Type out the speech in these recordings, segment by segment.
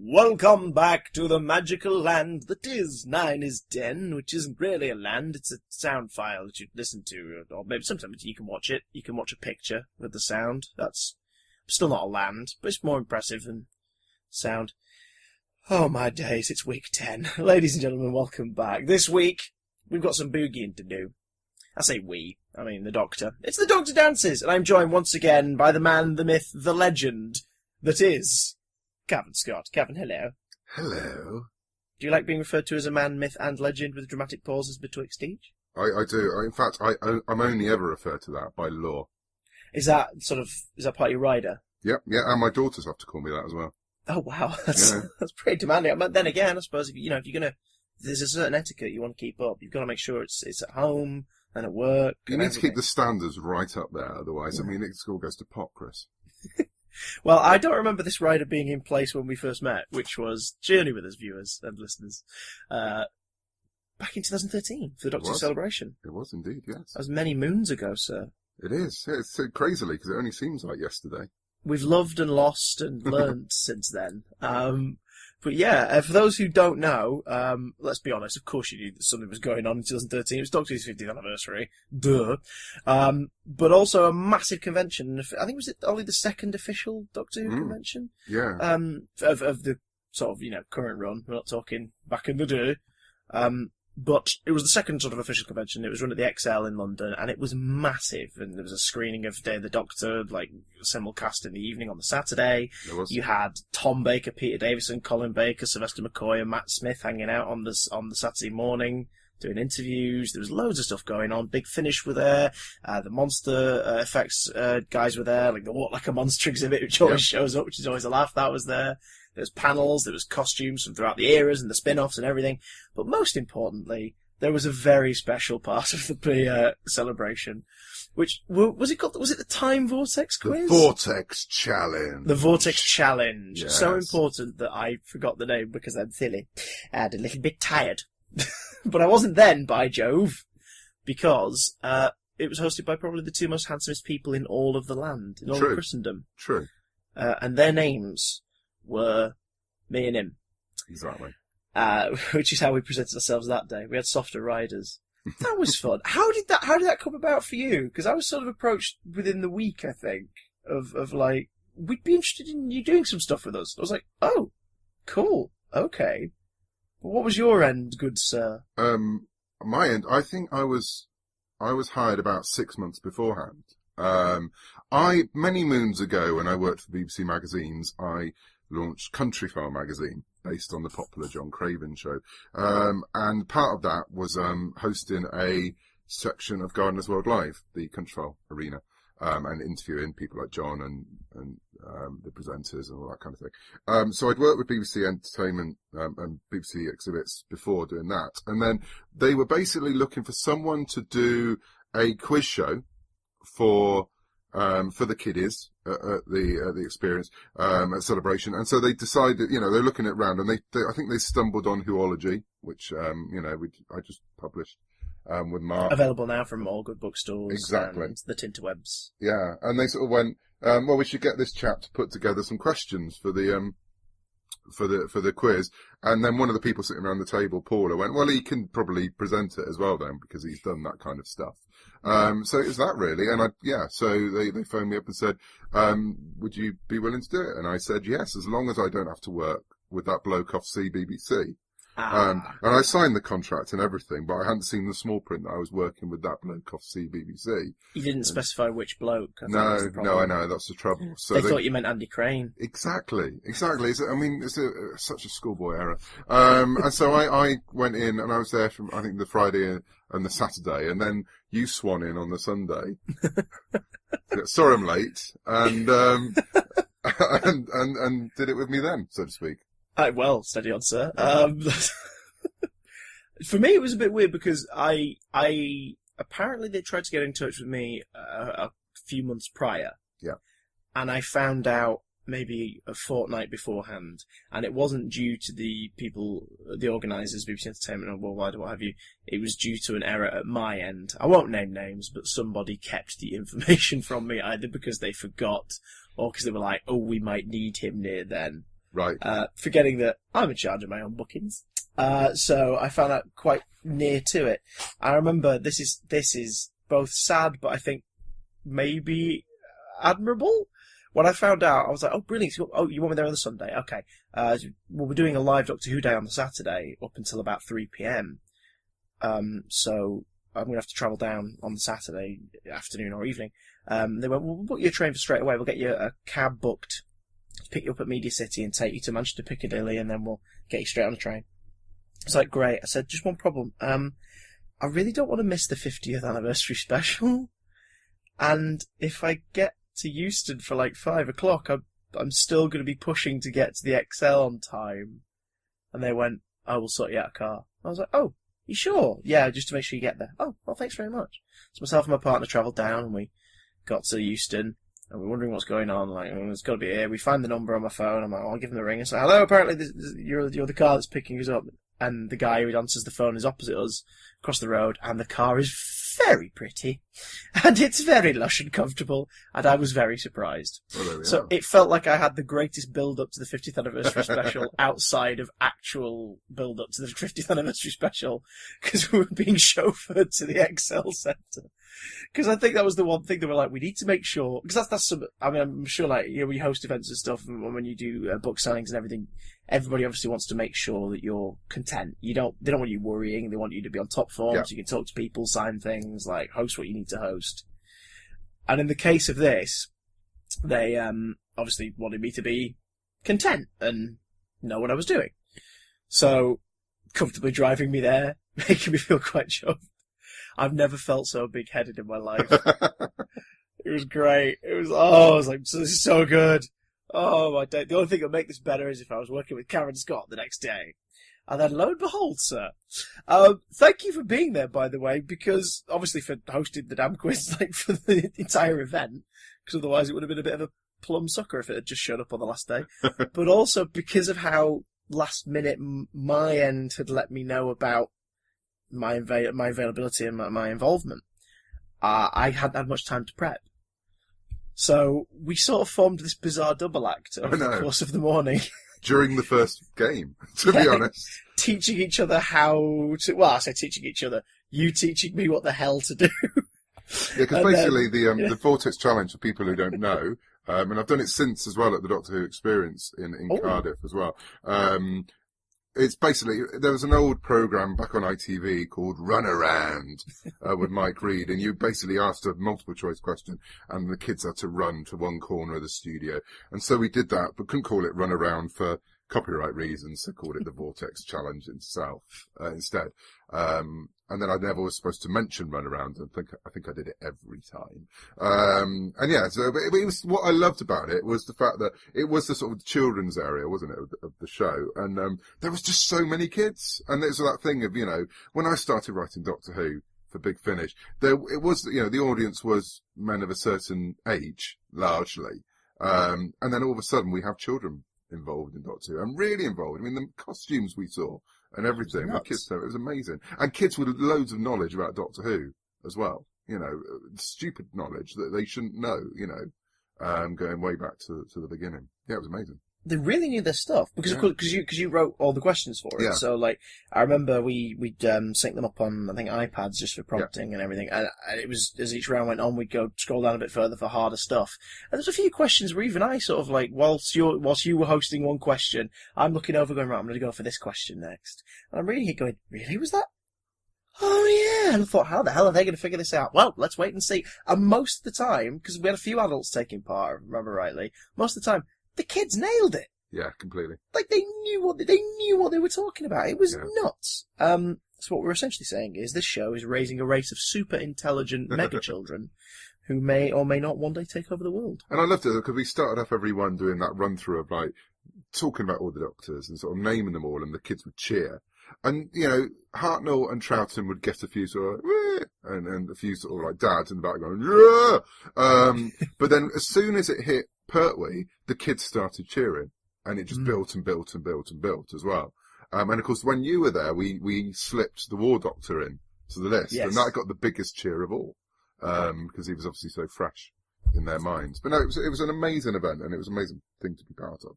Welcome back to the magical land that is 9 is 10, which isn't really a land, it's a sound file that you listen to, or maybe sometimes you can watch it. You can watch a picture with the sound. That's still not a land, but it's more impressive than sound. Oh my days, it's week 10. Ladies and gentlemen, welcome back. This week, we've got some boogieing to do. I say we, I mean the Doctor. It's the Doctor Dances, and I'm joined once again by the man, the myth, the legend that is Cavan Scott. Cavan, hello. Hello. Do you like being referred to as a man, myth, and legend with dramatic pauses betwixt each? I do. In fact, I'm only ever referred to that by law. Is that part of your rider? Yep, yeah, and my daughters have to call me that as well. Oh wow, that's pretty demanding. But then again, I suppose if you're gonna, there's a certain etiquette you want to keep up. You've got to make sure it's at home and at work. You need to keep the standards right up there, otherwise, I mean, it all goes to pot, Chris. Well, I don't remember this rider being in place when we first met, which was journey with us, viewers and listeners, back in 2013 for the Doctor's celebration. It was indeed, yes. That was many moons ago, sir. It is. Yeah, it's so crazily because it only seems like yesterday. We've loved and lost and learned since then. But yeah, for those who don't know, let's be honest, of course you knew that something was going on in 2013. It was Doctor Who's 50th anniversary. Duh. But also a massive convention. I think was it only the second official Doctor Who convention? Yeah. Of the sort of, current run. We're not talking back in the day. But it was the second sort of official convention. It was run at the XL in London, and it was massive. And there was a screening of Day of the Doctor, like simulcast in the evening on the Saturday. You had Tom Baker, Peter Davison, Colin Baker, Sylvester McCoy, and Matt Smith hanging out on the Saturday morning doing interviews. There was loads of stuff going on. Big Finish were there. The monster effects guys were there, like the Walk Like a Monster exhibit, which always shows up, which is always a laugh. That was there. There was panels, there was costumes from throughout the eras and the spin-offs and everything. But most importantly, there was a very special part of the celebration, which, was it the Time Vortex quiz? The Vortex Challenge. The Vortex Challenge. Yes. So important that I forgot the name because I'm silly and a little bit tired. But I wasn't then, by Jove, because it was hosted by probably the two most handsomest people in all of the land, in all of Christendom. True. And their names were me and him. Exactly. Which is how we presented ourselves that day. We had softer riders. That was fun. How did that come about for you? Because I was sort of approached within the week, I think, of like, we'd be interested in you doing some stuff with us. I was like, oh, cool, okay. But what was your end, good sir? My end, I think I was hired about 6 months beforehand. Many moons ago, when I worked for BBC Magazines, I launched Countryfile magazine, based on the popular John Craven show. And part of that was hosting a section of Gardener's World Live, the Countryfile arena, and interviewing people like John and the presenters and all that kind of thing. So I'd worked with BBC Entertainment and BBC Exhibits before doing that. And then they were basically looking for someone to do a quiz show for the kiddies at the experience at Celebration, and so they decided, they're looking at round, and they I think they stumbled on Whoology, which I just published with Mark, available now from all good bookstores, exactly, and the Tinterwebs. Yeah, and they sort of went, well, we should get this chap to put together some questions for the quiz, and then one of the people sitting around the table, Paula, went, well, he can probably present it as well then, because he's done that kind of stuff. So it was that really, and so they phoned me up and said, would you be willing to do it? And I said yes, as long as I don't have to work with that bloke off CBBC. And I signed the contract and everything, but I hadn't seen the small print that I was working with that bloke off CBBC. You didn't specify which bloke. No, I know, that's the trouble. So they thought you meant Andy Crane. Exactly. It's such a schoolboy error. And so I went in, and I was there from, I think, the Friday and the Saturday, and then you swan in on the Sunday. Saw him late, and and did it with me then, so to speak. Well, steady on, sir. For me, it was a bit weird because I apparently they tried to get in touch with me a few months prior. Yeah. And I found out maybe a fortnight beforehand, and it wasn't due to the people, the organisers, BBC Entertainment or Worldwide or what have you. It was due to an error at my end. I won't name names, but somebody kept the information from me either because they forgot or because they were like, oh, we might need him near then. Right. Forgetting that I'm in charge of my own bookings. So I found out quite near to it. I remember this is both sad, but I think maybe admirable. When I found out, I was like, oh, brilliant. Oh, you want me there on the Sunday? Okay. Well, we're doing a live Doctor Who day on the Saturday up until about 3 p.m. So I'm going to have to travel down on the Saturday afternoon or evening. They went, well, we'll book your train for straight away. We'll get you a cab booked to pick you up at Media City and take you to Manchester Piccadilly, and then we'll get you straight on the train. It's like, great. I said, just one problem. I really don't want to miss the 50th anniversary special. And if I get to Euston for like 5 o'clock, I'm still going to be pushing to get to the XL on time. And they went, oh, we'll sort you out a car. I was like, oh, you sure? Yeah, just to make sure you get there. Oh, well, thanks very much. So myself and my partner travelled down, and we got to Euston, and we're wondering what's going on. Like, oh, it's got to be here. We find the number on my phone. I'm like, oh, I'll give them the ring. And say, hello, apparently you're the car that's picking us up. And the guy who answers the phone is opposite us, across the road, and the car is very pretty, and it's very lush and comfortable, and I was very surprised. Well, so it felt like I had the greatest build-up to the 50th anniversary special outside of actual build-up to the 50th anniversary special, because we were being chauffeured to the XL Centre. Because I think that was the one thing that we're like, we need to make sure, because that's some, I mean, I'm sure, like, you know, when you host events and stuff, and when you do book signings and everything, everybody obviously wants to make sure that you're content. They don't want you worrying. They want you to be on top form, so you can talk to people, sign things, like host what you need to host. And in the case of this, they obviously wanted me to be content and know what I was doing. So, comfortably driving me there, making me feel quite chuffed. I've never felt so big-headed in my life. It was great. I was like, this is so good. Oh, my day. The only thing that would make this better is if I was working with Cavan Scott the next day. And then, lo and behold, sir. Thank you for being there, by the way, because, obviously, for hosting the damn quiz, like, for the entire event, because otherwise it would have been a bit of a plum sucker if it had just showed up on the last day. But also because of how last minute my end had let me know about my availability and my involvement. I hadn't had much time to prep. So we sort of formed this bizarre double act over the course of the morning. During the first game, to be honest. Teaching each other how to... Well, I say teaching each other. You teaching me what the hell to do. Yeah, because basically the Vortex Challenge, for people who don't know, and I've done it since as well at the Doctor Who Experience in Cardiff as well. It's basically, there was an old programme back on ITV called Run Around with Mike Reed, and you basically asked a multiple choice question, and the kids had to run to one corner of the studio. And so we did that, but couldn't call it Run Around for copyright reasons, so called it the Vortex Challenge itself instead. And then I never was supposed to mention Run Around, and I think I did it every time. And yeah, so but it was, what I loved about it was the fact that it was the sort of children's area, wasn't it, of the show, and there was just so many kids, and there's that thing of, you know, when I started writing Doctor Who for Big Finish, it was, you know, the audience was men of a certain age, largely, and then all of a sudden we have children involved in Doctor Who, and really involved. I mean, the costumes we saw and everything, the kids, it was amazing. And kids with loads of knowledge about Doctor Who as well. You know, stupid knowledge that they shouldn't know, you know, going way back to the beginning. Yeah, it was amazing. They really knew their stuff because you wrote all the questions for it. Yeah. So like I remember we'd sync them up on I think iPads just for prompting and everything. And it was as each round went on, we'd go scroll down a bit further for harder stuff. And there's a few questions where even I sort of like whilst you were hosting one question, I'm looking over going right, I'm going to go for this question next. And I'm reading it going, really, was that? Oh yeah, and I thought, how the hell are they going to figure this out? Well, let's wait and see. And most of the time, because we had a few adults taking part, if I remember rightly, most of the time the kids nailed it. Yeah, completely. Like they knew what they were talking about. It was nuts. So what we're essentially saying is this show is raising a race of super intelligent mega children who may or may not one day take over the world. And I loved it because we started off every one doing that run through of like talking about all the doctors and sort of naming them all, and the kids would cheer. And, you know, Hartnell and Troughton would get a few sort of, and a few sort of like dads in the back going, yeah! But then as soon as it hit Pertwee, the kids started cheering, and it just built and built and built and built as well. And of course, when you were there, we slipped the War Doctor in to the list, and that got the biggest cheer of all, because he was obviously so fresh in their minds. But no, it was an amazing event, and it was an amazing thing to be part of.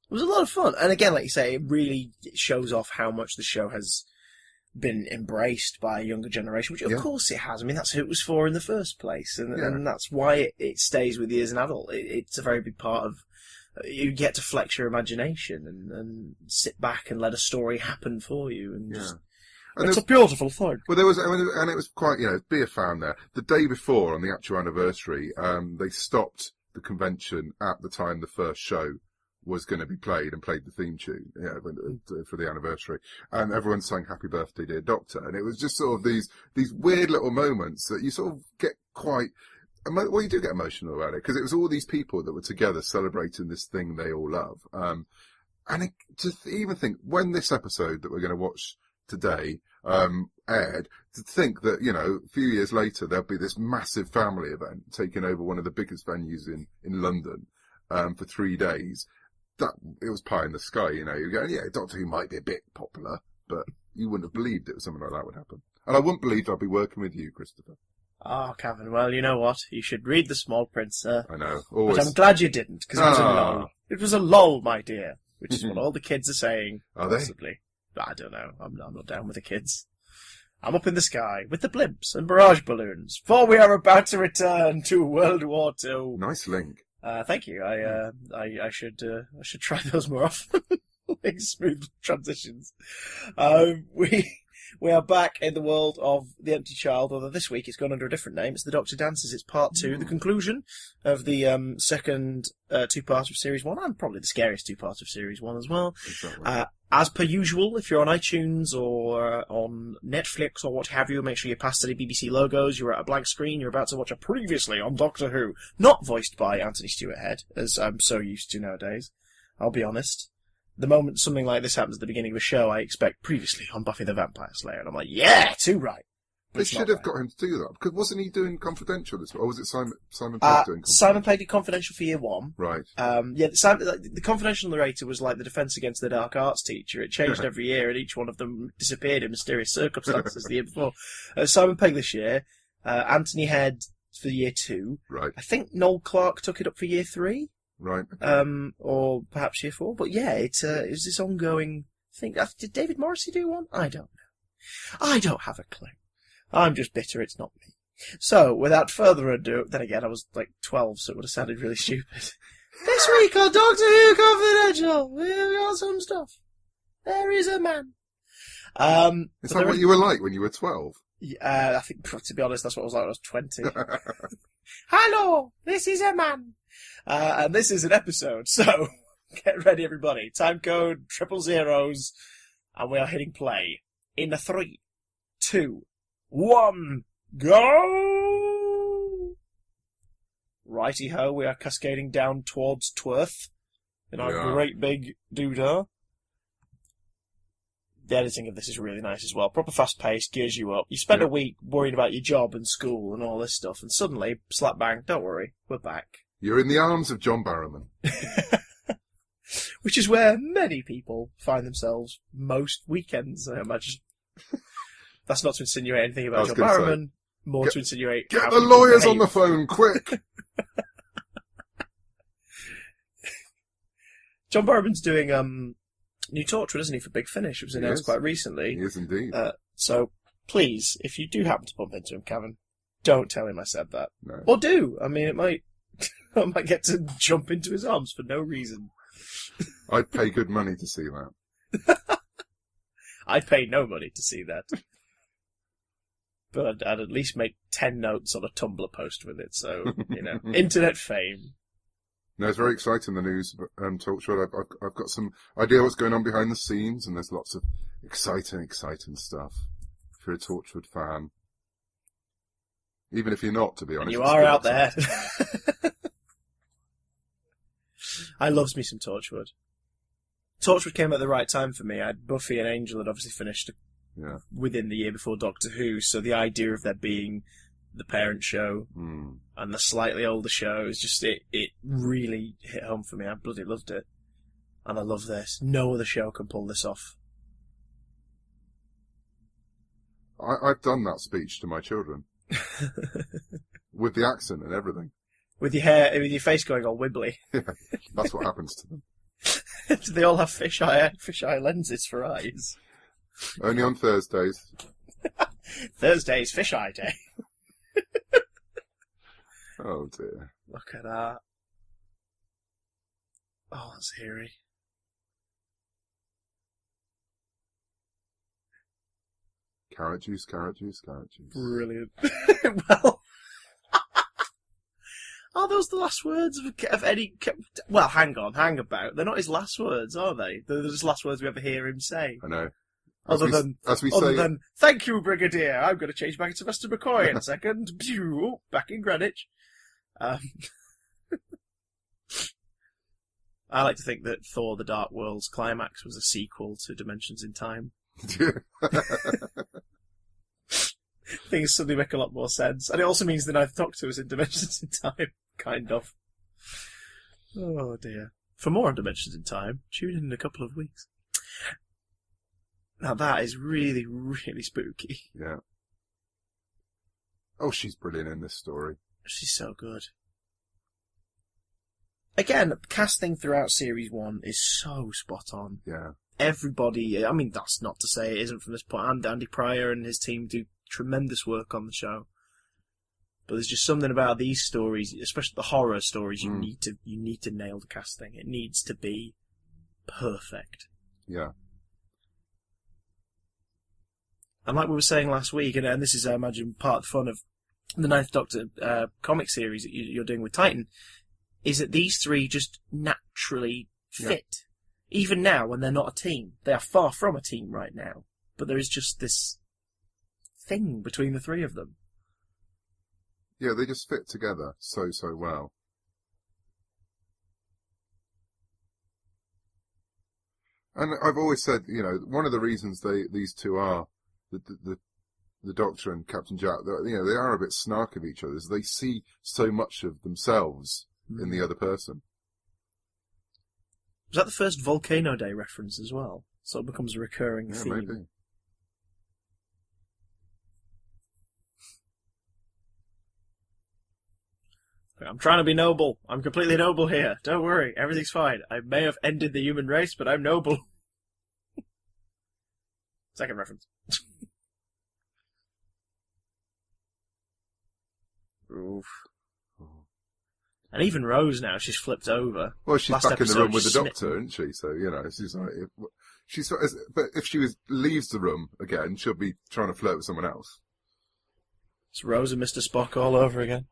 It was a lot of fun. And again, like you say, it really shows off how much the show has been embraced by a younger generation, which of course it has. I mean, that's who it was for in the first place. And that's why it stays with you as an adult. It's a very big part of... You get to flex your imagination and sit back and let a story happen for you. And just... And it's a beautiful thing. Well, there was, and it was quite, be a fan there. The day before, on the actual anniversary, they stopped the convention at the time the first show was going to be played and played the theme tune, for the anniversary. And everyone sang Happy Birthday, Dear Doctor. And it was just sort of these weird little moments that you sort of get quite, well, you do get emotional about it, because it was all these people that were together celebrating this thing they all love. And to even think, when this episode that we're going to watch today aired, to think that, a few years later there'll be this massive family event taking over one of the biggest venues in London for 3 days. That it was pie in the sky, You're going, Doctor Who might be a bit popular, but you wouldn't have believed it was something like that would happen. And I wouldn't believe I'd be working with you, Christopher. Oh, Cavan, well, you know what? You should read The Small Prince, sir. I know. Always. But I'm glad you didn't, because it was a lull. It was a lull, my dear, which is what all the kids are saying. Are possibly. They? I don't know. I'm not down with the kids. I'm up in the sky with the blimps and barrage balloons, for we are about to return to World War II. Nice link. Thank you. I should try those more often. Like smooth transitions. We are back in the world of The Empty Child, although this week it's gone under a different name. It's The Doctor Dances. It's part 2, the conclusion of the second two-part of Series 1, and probably the scariest two-part of Series 1 as well. Exactly. As per usual, if you're on iTunes or on Netflix or what have you, make sure you pass to the BBC logos. You're at a blank screen. You're about to watch a previously on Doctor Who, not voiced by Anthony Stewart Head, as I'm so used to nowadays. I'll be honest. The moment something like this happens at the beginning of a show, I expect previously on Buffy the Vampire Slayer, and I'm like, yeah, too right. They should have got him to do that, because wasn't he doing Confidential this week? Or was it Simon Pegg doing Confidential? Simon Pegg did Confidential for year 1. Right. The Confidential narrator was like the Defence Against the Dark Arts teacher. It changed every year, and each one of them disappeared in mysterious circumstances the year before. Simon Pegg this year, Anthony Head for year 2. Right. I think Noel Clarke took it up for year 3. Right. Or perhaps year 4. But yeah, it was this ongoing thing. Did David Morrissey do one? I don't know. I don't have a clue. I'm just bitter it's not me. So, without further ado, then again, I was like 12, so it would have sounded really stupid. This week on Doctor Who Confidential, we got some stuff. There is a man. Is that what you were like when you were 12? I think, to be honest, that's what I was like when I was 20. Hello, this is a man. And this is an episode, so get ready, everybody. Time code 000, and we are hitting play in a 3, 2, 1, go! Righty-ho, we are cascading down towards Tworth in our great big doodah. The editing of this is really nice as well. Proper fast-paced, gears you up. You spend a week worrying about your job and school and all this stuff, and suddenly, slap bang, don't worry, we're back. You're in the arms of John Barrowman. Which is where many people find themselves most weekends, I imagine. That's not to insinuate anything about John Barrowman, more to insinuate... Get the lawyers on the phone, quick! John Barrowman's doing New Torchwood, isn't he, for Big Finish? It was announced quite recently. He is indeed. So, please, if you do happen to bump into him, Cavan, don't tell him I said that. No. Or do. I mean, it might... I might get to jump into his arms for no reason. I'd pay good money to see that. I'd pay no money to see that. But I'd at least make 10 notes on a Tumblr post with it, so, internet fame. No, it's very exciting, the news Torchwood. I've got some idea what's going on behind the scenes, and there's lots of exciting stuff. If you're a Torchwood fan. Even if you're not, to be honest. You are out there. I loves me some Torchwood. Torchwood came at the right time for me. Buffy and Angel had obviously finished within the year before Doctor Who, so the idea of there being the parent show and the slightly older show is just, it really hit home for me. I bloody loved it. And I love this. No other show can pull this off. I've done that speech to my children. With the accent and everything. With your hair, with your face going all wibbly. Yeah, that's what happens to them. Do they all have fisheye lenses for eyes? Only on Thursdays. Thursday's fisheye day. Oh dear. Look at that. Oh, that's eerie. Carrot juice, carrot juice, carrot juice. Brilliant. Well, are those the last words of any... Well, hang about. They're not his last words, are they? They're just last words we ever hear him say. I know. Other than, say, thank you, Brigadier. I'm going to change back to Mr. McCoy in a second. Pew, back in Greenwich. I like to think that Thor: The Dark World's climax was a sequel to Dimensions in Time. Things suddenly make a lot more sense. And it also means the Ninth Doctor was in Dimensions in Time, kind of. Oh dear. For more on Dimensions in Time, tune in a couple of weeks. Now that is really, really spooky. Yeah. Oh, she's brilliant in this story. She's so good. Again, casting throughout Series 1 is so spot on. Yeah. Everybody, I mean, that's not to say it isn't from this point. And Andy Pryor and his team do tremendous work on the show. But there's just something about these stories, especially the horror stories, you need to nail the casting. It needs to be perfect. Yeah. And like we were saying last week, and this is, I imagine, part of the fun of the Ninth Doctor comic series that you're doing with Titan, is that these three just naturally fit. Yeah. Even now, when they're not a team. They are far from a team right now. But there is just this thing between the three of them. Yeah, they just fit together so well. And I've always said, you know, one of the reasons these two are the Doctor and Captain Jack, you know, they are a bit snark of each other. Is they see so much of themselves in the other person. Was that the first Volcano Day reference as well? So it becomes a recurring theme. Maybe. I'm trying to be noble. I'm completely noble here. Don't worry, everything's fine. I may have ended the human race, but I'm noble. Second reference. Oof. And even Rose now, she's flipped over. Well, she's back in the room with the Doctor, isn't she? So, you know, she's like... but if she leaves the room again, she'll be trying to flirt with someone else. It's Rose and Mr. Spock all over again.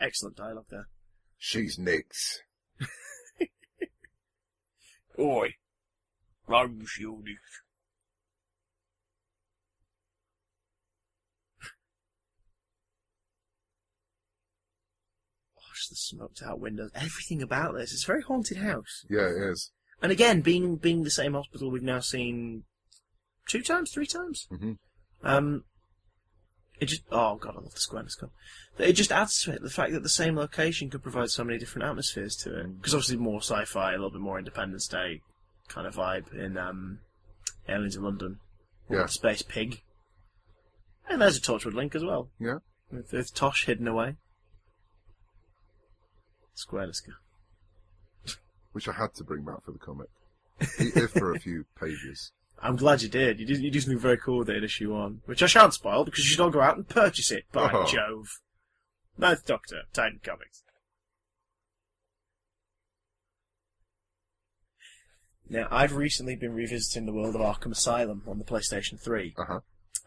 Excellent dialogue there. She's Nix. Oi. Rose, you Nix. The smoked out windows, everything about this. It's a very haunted house. Yeah, it is. And again, being the same hospital we've now seen 3 times. Mm-hmm. It just, oh god, I love the Square Scott. It just adds to it, the fact that the same location could provide so many different atmospheres to it. Because obviously more sci-fi, a little bit more Independence Day kind of vibe in Aliens in London. Yeah. With Space Pig. And there's a Torchwood link as well. Yeah. With Tosh hidden away. Square Scott. Which I had to bring back for the comic. If for a few pages. I'm glad you did. You do something very cool with it in issue 1, which I shan't spoil because you should all go out and purchase it. By Jove. Ninth Doctor, Titan Comics. Now, I've recently been revisiting the world of Arkham Asylum on the PlayStation 3.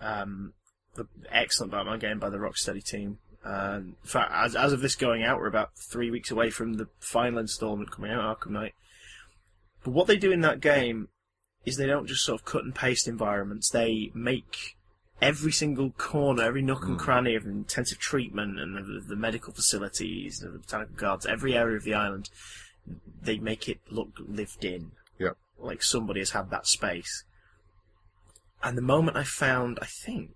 The excellent Batman game by the Rocksteady team. In fact, as of this going out, we're about 3 weeks away from the final installment coming out, Arkham Knight. But what they do in that game is they don't just sort of cut and paste environments. They make every single corner, every nook and cranny of intensive treatment and the medical facilities, the botanical gardens, every area of the island, they make it look lived in. Yeah. Like somebody has had that space. And the moment I found, I think,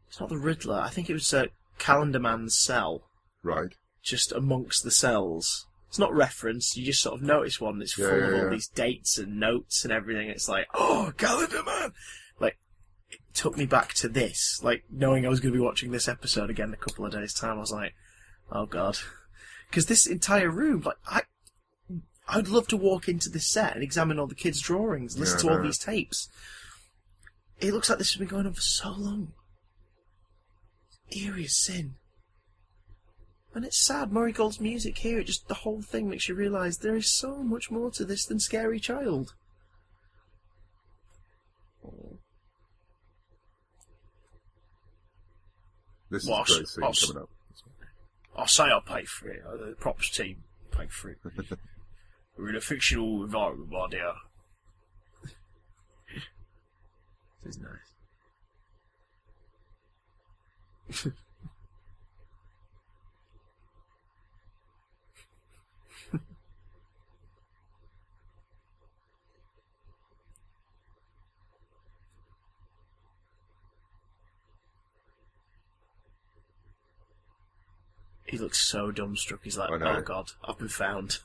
it's not the Riddler, I think it was Calendar Man's cell. Right. Just amongst the cells. It's not referenced, you just sort of notice one that's full of all these dates and notes and everything. It's like, oh, calendar, man! Like, it took me back to this. Like, knowing I was going to be watching this episode again in a couple of days' time, I was like, oh, God. Because this entire room, like, I'd love to walk into this set and examine all the kids' drawings, listen to all these tapes. It looks like this has been going on for so long. Eerie as sin. And it's sad. Murray Gold's music here, the whole thing makes you realise there is so much more to this than Scary Child. This is a great scene coming up. I'll say I'll pay for it. The props team pay for it. We're in a fictional environment, my dear. This is nice. He looks so dumbstruck. He's like, oh God, I've been found.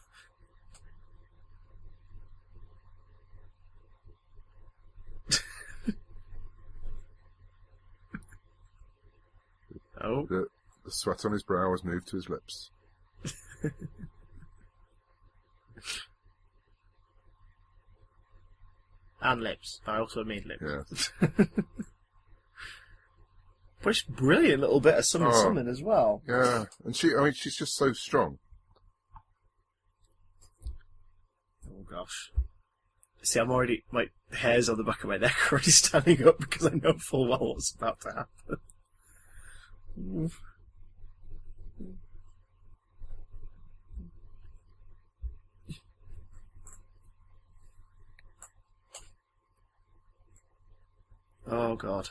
Oh. The sweat on his brow has moved to his lips. And lips. I also mean lips. Yeah. But it's a brilliant little bit of summon as well. Yeah, and she's just so strong. Oh gosh. See, my hairs on the back of my neck are already standing up because I know full well what's about to happen. Oh god.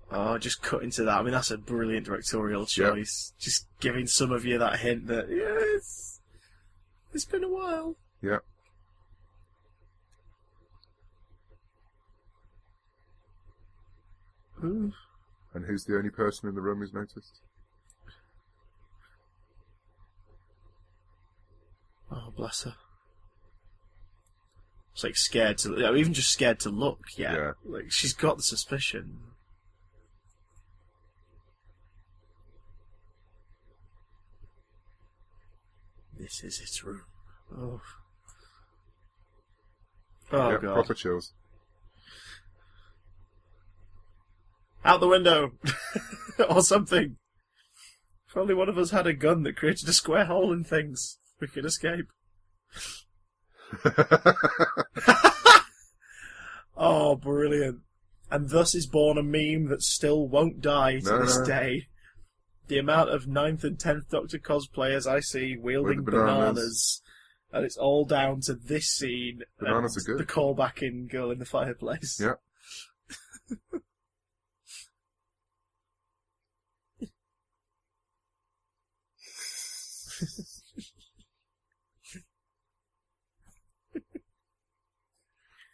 Oh, just cut into that. I mean, that's a brilliant directorial choice. Yep. Just giving some of you that hint that, yes, it's been a while. Yeah. Ooh. And who's the only person in the room who's noticed? Oh, bless her. It's like scared to, even just scared to look. Yeah. Like she's got the suspicion. This is its room. Oh. Oh god. Proper chills. Out the window! Or something. If only one of us had a gun that created a square hole in things, we could escape. Oh, brilliant. And thus is born a meme that still won't die to this day. The amount of 9th and 10th Doctor cosplayers I see wielding bananas. And it's all down to this scene. Bananas are good. The callback in Girl in the Fireplace. Yeah.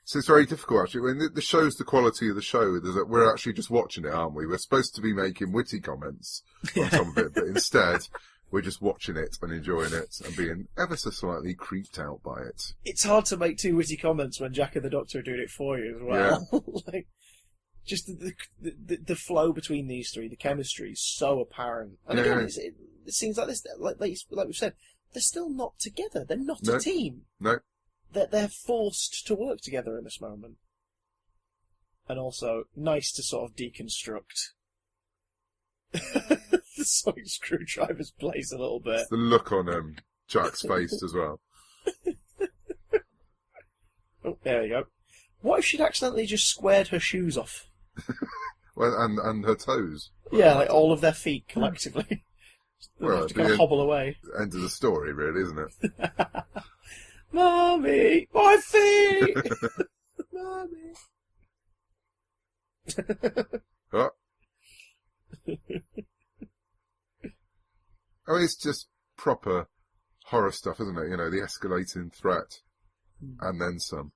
So it's very difficult, actually. I mean, this shows the quality of the show. We're actually just watching it, aren't we? We're supposed to be making witty comments on some of it, but instead, we're just watching it and enjoying it and being ever so slightly creeped out by it. It's hard to make two witty comments when Jack and the Doctor are doing it for you as well. Yeah. Like, just the flow between these three, the chemistry is so apparent. And again, it seems like this, like we've said, they're still not together. They're not a team. No. They're forced to work together in this moment. And also, nice to sort of deconstruct the sonic screwdriver's place a little bit. It's the look on Jack's face as well. Oh, there you go. What if she'd accidentally just squared her shoes off? Well, and her toes. Yeah, like all of their feet collectively. Well, have to kind of hobble away. End of the story, really, isn't it? Mommy, my feet! Mommy. Oh. I mean, it's just proper horror stuff, isn't it? You know, the escalating threat, and then some.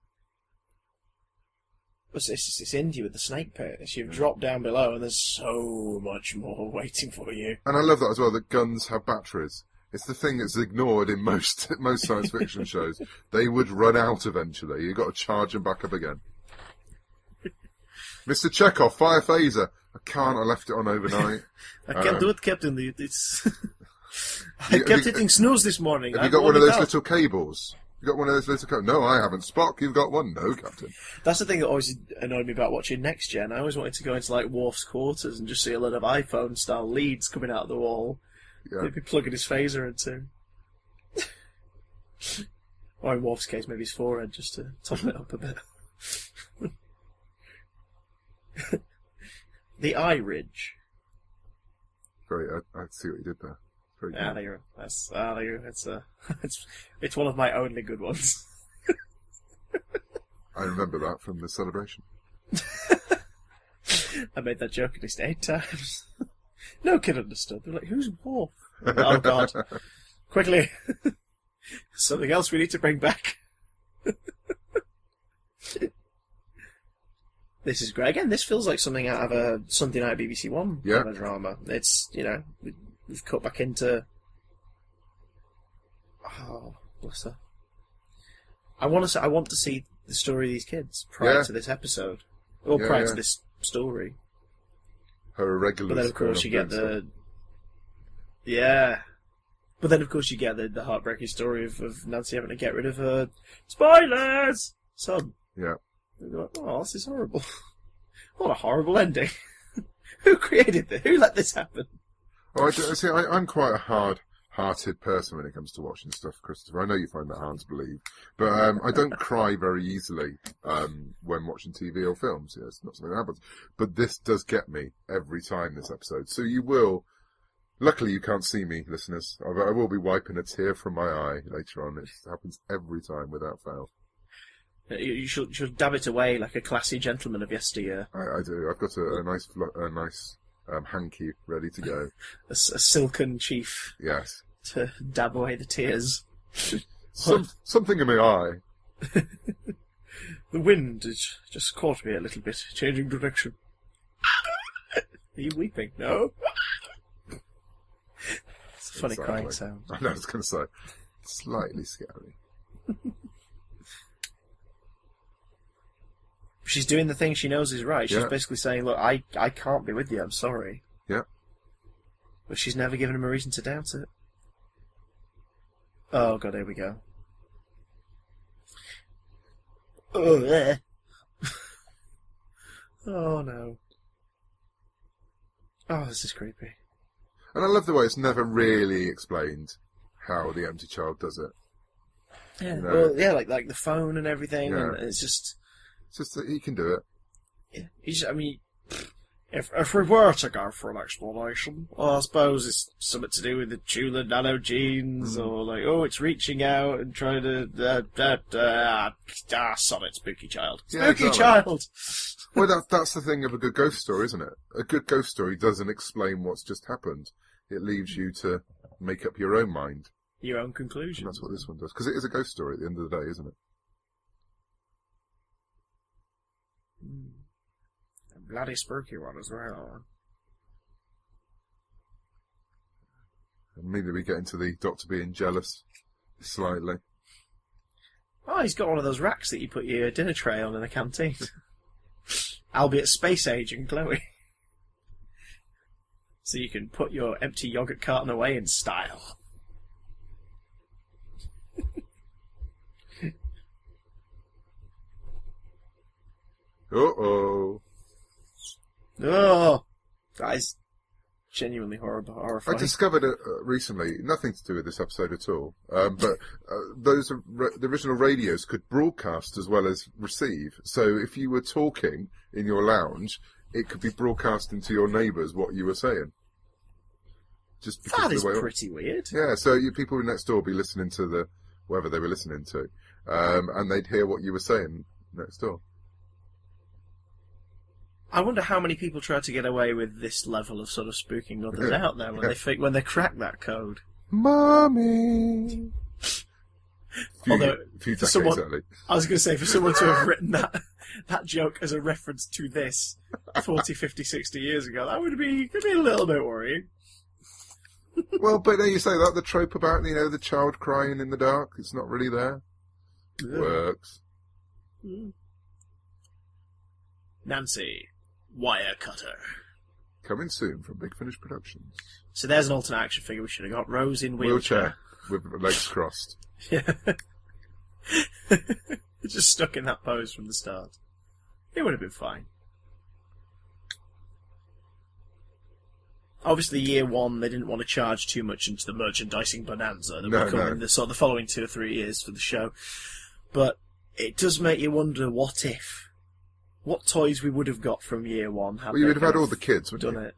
It's Indy with the snake pit. You've dropped down below, and there's so much more waiting for you. And I love that as well, that guns have batteries. It's the thing that's ignored in most science fiction shows. They would run out eventually. You've got to charge them back up again. Mr. Chekhov, fire phaser. I can't. I left it on overnight. I can't do it, Captain. It's I kept hitting snooze this morning. Have you got one of those little cables? You got one of those little cables? No, I haven't. Spock, you've got one. No, Captain. That's the thing that always annoyed me about watching Next Gen. I always wanted to go into like Worf's quarters and just see a lot of iPhone-style leads coming out of the wall. Yeah. He'd be plugging his phaser into. Or in Worf's case, maybe his forehead, just to top it up a bit. The eye ridge. Very. I see what you did there. Very good. There you go. It's one of my only good ones. I remember that from the celebration. I made that joke at least 8 times. No kid understood. They're like, who's Worf? Oh, God. Quickly. Something else we need to bring back. This is great. Again, this feels like something out of a Sunday night BBC One kind of drama. It's, we've cut back into... Oh, bless her. I want to see the story of these kids prior to this episode. Or prior to this story. Her irregulars. But then, of course, you get the... Yeah. But then, of course, you get the heartbreaking story of Nancy having to get rid of her... Spoilers! Son. Yeah. And you're like, oh, this is horrible. What a horrible ending. Who created this? Who let this happen? Oh, I'm quite a hard-hearted person when it comes to watching stuff, Christopher. I know you find that hard to believe. But I don't cry very easily when watching TV or films. Yeah, it's not something that happens. But this does get me every time, this episode. So you will... Luckily, you can't see me, listeners. I will be wiping a tear from my eye later on. It happens every time without fail. You should dab it away like a classy gentleman of yesteryear. I do. I've got a nice hanky ready to go. A silken chief. Yes. To dab away the tears. Something in my eye. The wind has just caught me a little bit, changing direction. Are you weeping? No? It's a funny crying sound. I know, I was going to say. Slightly scary. She's doing the thing she knows is right. She's Yeah. basically saying, look, I can't be with you, I'm sorry. Yeah. But she's never given him a reason to doubt it. Oh, God, here we go. Oh, oh, no. Oh, this is creepy. And I love the way it's never really explained how the empty child does it. Yeah, You know? well, yeah, like the phone and everything, Yeah. and it's just... It's just that he can do it. Yeah, if we were to go for an explanation, well, I suppose it's something to do with the Tula nano genes, or like, oh, it's reaching out and trying to, sonnet, spooky child. Yeah, Spooky exactly. child! Well, that's the thing of a good ghost story, isn't it? A good ghost story doesn't explain what's just happened. It leaves you to make up your own mind. Your own conclusion. And that's what this one does. Because it is a ghost story at the end of the day, isn't it? A bloody spooky one as well. And maybe we get into the Doctor being jealous slightly. Oh, he's got one of those racks that you put your dinner tray on in a canteen. Albeit space age and glowy. So you can put your empty yogurt carton away in style. Uh-oh. Oh, that is genuinely horrifying. I discovered it recently, nothing to do with this episode at all, but the original radios could broadcast as well as receive. So if you were talking in your lounge, it could be broadcasting to your neighbours what you were saying. Just because That of is the way pretty weird. Yeah, so people next door would be listening to whatever they were listening to, and they'd hear what you were saying next door. I wonder how many people try to get away with this level of sort of spooking others out there when they crack that code. Mommy! Although, few for decades someone, early. I was going to say, for someone to have written that joke as a reference to this 40, 50, 60 years ago, that would be a little bit worrying. Well, but then you say that, the trope about, the child crying in the dark, it's not really there. Yeah. Works. Nancy, wire cutter. Coming soon from Big Finish Productions. So there's an alternate action figure we should have got. Rose in wheelchair. With legs crossed. Yeah. Just stuck in that pose from the start. It would have been fine. Obviously, year one, they didn't want to charge too much into the merchandising bonanza that would come in the following 2 or 3 years for the show. But it does make you wonder, what toys we would have got from year one. Well, you would have had all the kids, wouldn't you? Done it.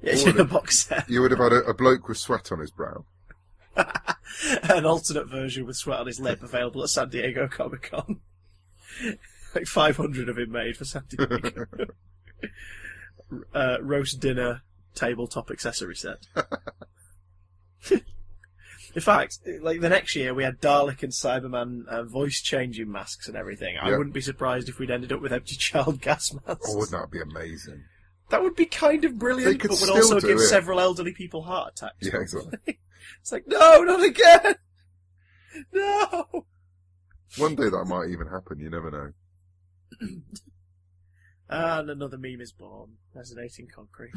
Yeah, in a box set. You would have had a bloke with sweat on his brow. An alternate version with sweat on his lip available at San Diego Comic-Con. Like 500 of him made for San Diego. Roast dinner tabletop accessory set. In fact, like the next year we had Dalek and Cyberman voice changing masks and everything. I wouldn't be surprised if we'd ended up with empty child gas masks. Oh, wouldn't that be amazing? That would be kind of brilliant, but would also give several elderly people heart attacks. Yeah, exactly. It's like, no, not again! No! One day that might even happen, you never know. And another meme is born, resonating concrete.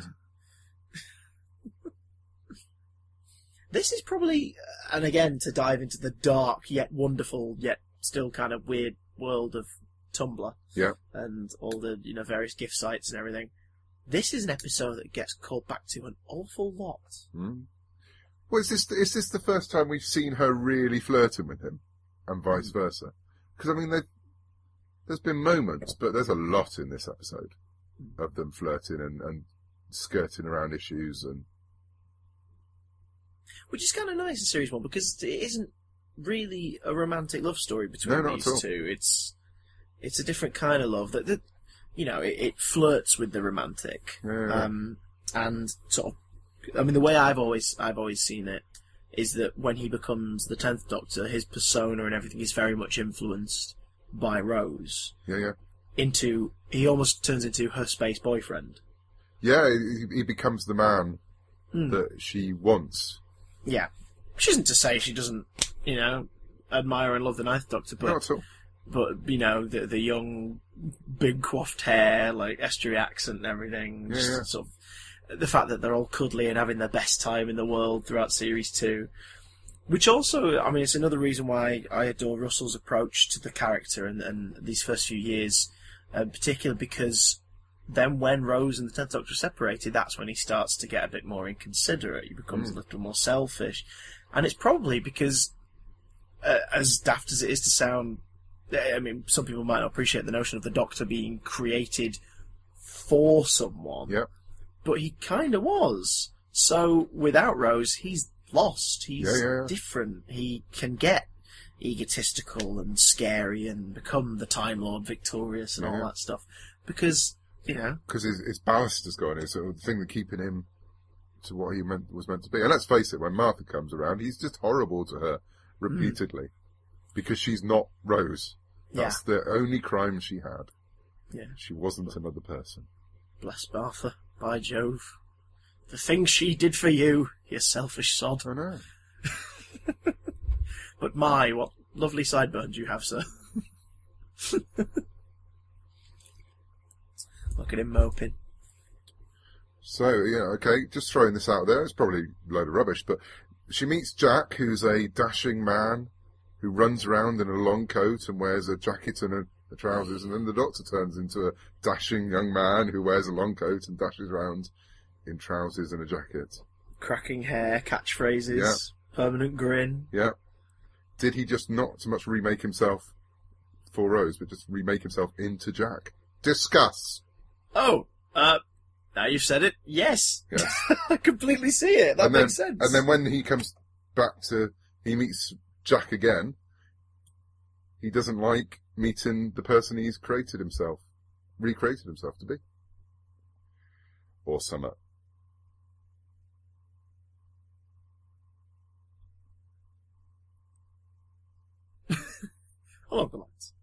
This is probably, and again, to dive into the dark, yet wonderful, yet still kind of weird world of Tumblr. Yeah. And all the, various gift sites and everything. This is an episode that gets called back to an awful lot. Mm. Well, is this the first time we've seen her really flirting with him, and vice versa? Because, I mean, there's been moments, but there's a lot in this episode of them flirting and skirting around issues. Which is kind of nice in Series 1, because it isn't really a romantic love story between these two. It's a different kind of love that it flirts with the romantic. Yeah. And sort of, I mean, the way I've always seen it is that when he becomes the 10th Doctor, his persona and everything is very much influenced by Rose. Yeah. He almost turns into her space boyfriend. Yeah, he becomes the man that she wants. Yeah. Which isn't to say she doesn't, admire and love the 9th Doctor, but... Not at all. But, the young, big coiffed hair, like, estuary accent and everything. Yeah. Sort of, the fact that they're all cuddly and having the best time in the world throughout Series 2. Which also, I mean, it's another reason why I adore Russell's approach to the character and these first few years, particularly because then when Rose and the 10th Doctor are separated, that's when he starts to get a bit more inconsiderate. He becomes a little more selfish. And it's probably because, as daft as it is to sound, I mean, some people might not appreciate the notion of the Doctor being created for someone. Yeah. But he kind of was. So, without Rose, he's lost. He's different. He can get egotistical and scary and become the Time Lord victorious and all that stuff. Because, Because his ballast has gone. It's the thing that's keeping him to what he was meant to be. And let's face it, when Martha comes around, he's just horrible to her repeatedly. Because she's not Rose. That's the only crime she had. Yeah. She wasn't another person. Bless Martha, by Jove. The things she did for you, you selfish sod. I know. But what lovely sideburns you have, sir. Look at him moping. So, okay, just throwing this out there, it's probably a load of rubbish, but she meets Jack, who's a dashing man who runs around in a long coat and wears a jacket and a trousers, and then the Doctor turns into a dashing young man who wears a long coat and dashes around in trousers and a jacket. Cracking hair, catchphrases, permanent grin. Yeah. Did he just not so much remake himself for Rose, but just remake himself into Jack? Discuss! Oh, now you've said it, yes. Yes. I completely see it. That makes sense. And then when he comes back he meets Jack again, he doesn't like meeting the person he's recreated himself to be. Or summer. Along the lines.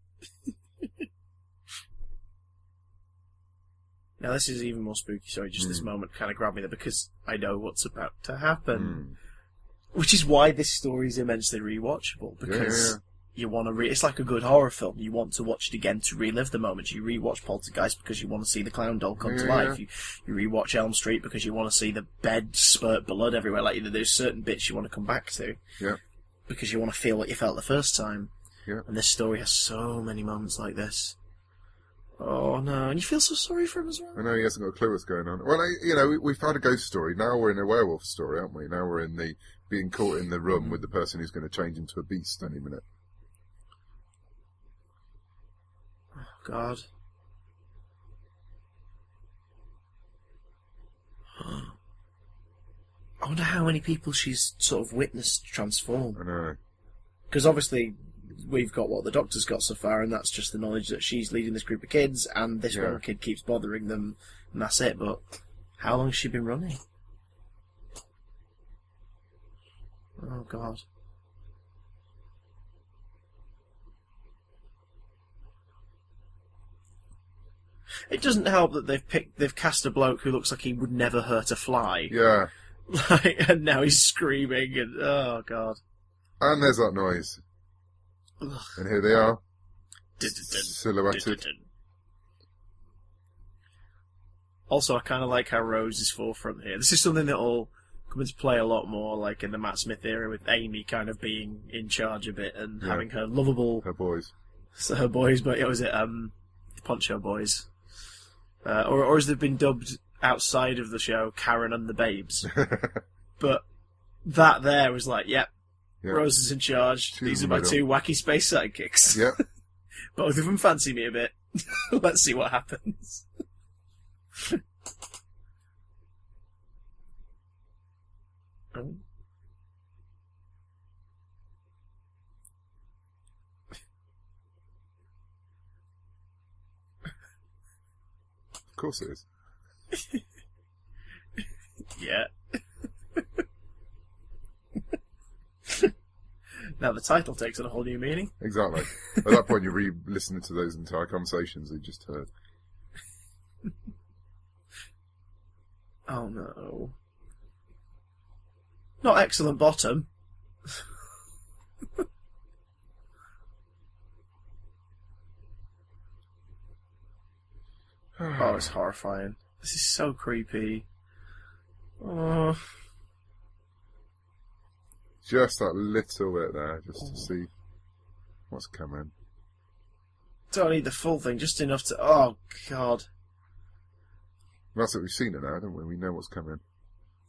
Now, this is even more spooky. Sorry, just this moment kind of grabbed me there because I know what's about to happen. Which is why this story is immensely rewatchable, because you want to it's like a good horror film. You want to watch it again to relive the moment. You rewatch Poltergeist because you want to see the clown doll come to life. You rewatch Elm Street because you want to see the bed spurt blood everywhere. Like, there's certain bits you want to come back to. Yeah. Because you want to feel what you felt the first time. Yeah. And this story has so many moments like this. Oh no, and you feel so sorry for him as well. I know he hasn't got a clue what's going on. Well, we've had a ghost story. Now we're in a werewolf story, aren't we? Now we're in the being caught in the room with the person who's going to change into a beast any minute. Oh, God. I wonder how many people she's sort of witnessed transform. I know. Because obviously we've got what the Doctor's got so far, and that's just the knowledge that she's leading this group of kids, and this one kid keeps bothering them, and that's it. But how long has she been running? Oh, God. It doesn't help that they've cast a bloke who looks like he would never hurt a fly. Yeah. And now he's screaming, and oh, God. And there's that noise. Ugh. And here they are. Silhouetted. Also, I kind of like how Rose is forefront here. This is something that will come into play a lot more, like in the Matt Smith era, with Amy kind of being in charge a bit and having her lovable... Her boys. So her boys, but was it Poncho Boys? Or has it been dubbed outside of the show Karen and the Babes? But that there was like, Rose is in charge. These are my two wacky space sidekicks. Yep. Both of them fancy me a bit. Let's see what happens. Oh. Of course it is. Yeah. Now the title takes on a whole new meaning. Exactly. At that point, you're re-listening to those entire conversations you just heard. Oh no. Not excellent bottom. Oh, it's horrifying. This is so creepy. Oh. Just that little bit there, just to see what's coming. Don't need the full thing, just enough to... Oh, God. That's it, we've seen it now, don't we? We know what's coming.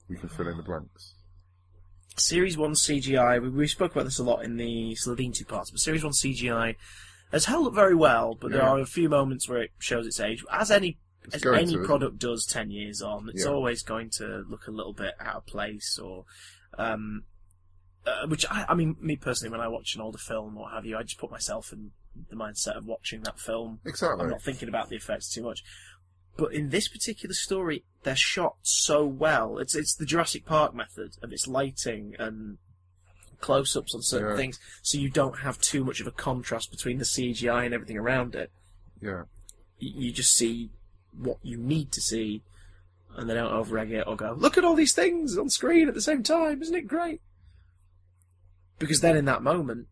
We can fill in the blanks. Series 1 CGI, we spoke about this a lot in the Slidine 2 parts, but Series 1 CGI has held up very well, but there are a few moments where it shows its age. As any product does 10 years on, it's always going to look a little bit out of place, or... which, I mean, me personally, when I watch an older film or what have you, I just put myself in the mindset of watching that film. Exactly. I'm not thinking about the effects too much. But in this particular story, they're shot so well. It's the Jurassic Park method of its lighting and close-ups on certain things, so you don't have too much of a contrast between the CGI and everything around it. Yeah. You just see what you need to see, and they don't over-egg it or go, look at all these things on screen at the same time, isn't it great? Because then in that moment,